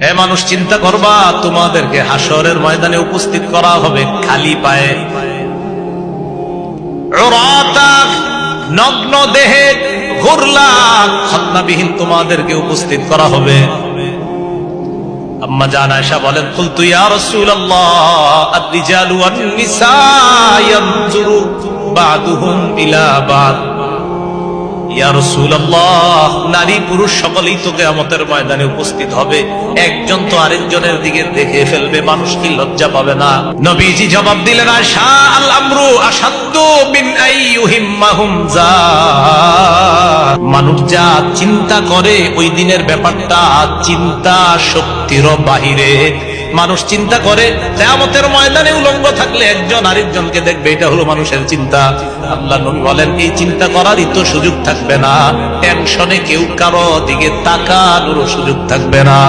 হে মানুষ, চিন্তা করবা তোমাদেরকে হাসরের ময়দানে উপস্থিত করা হবে খালি পায়ে, উরাতা, নগ্ন দেহে, গুরলা, খতনাবিহীন তোমাদেরকে উপস্থিত করা হবে। আম্মা জান আয়েশা বলেন, কুলতু ইয়া রাসূলুল্লাহ আর-রিজালু ওয়ান-নিসা ইয়ানজুরু বা'দুহুম ইলা বা'দ। ইয়া রাসূলুল্লাহ, নারী পুরুষ সকলেই তো কিয়ামতের ময়দানে উপস্থিত হবে, একজন তো আরেকজনের দিকে দেখে ফেলবে, মানুষ কি লজ্জা পাবে না? নবীজি জবাব দিলেন, আয়েশা, আল আমরু আশাদ্দু মিন আইয়ুহিম্মাহুম যা। মানুষ যা চিন্তা করে ওই দিনের ব্যাপারটা চিন্তা শক্তির বাহিরে। মানুষ চিন্তা করে কিয়ামতের ময়দানে উলঙ্গ থাকলে একজন আরেকজনকে দেখবে, এটা হলো মানুষের চিন্তা। আল্লাহ নবী বলেন, এই চিন্তা করারই তো সুযোগ থাকবে না, টেনশনে কেউ কারো দিকে তাকানোর সুযোগ থাকবে না।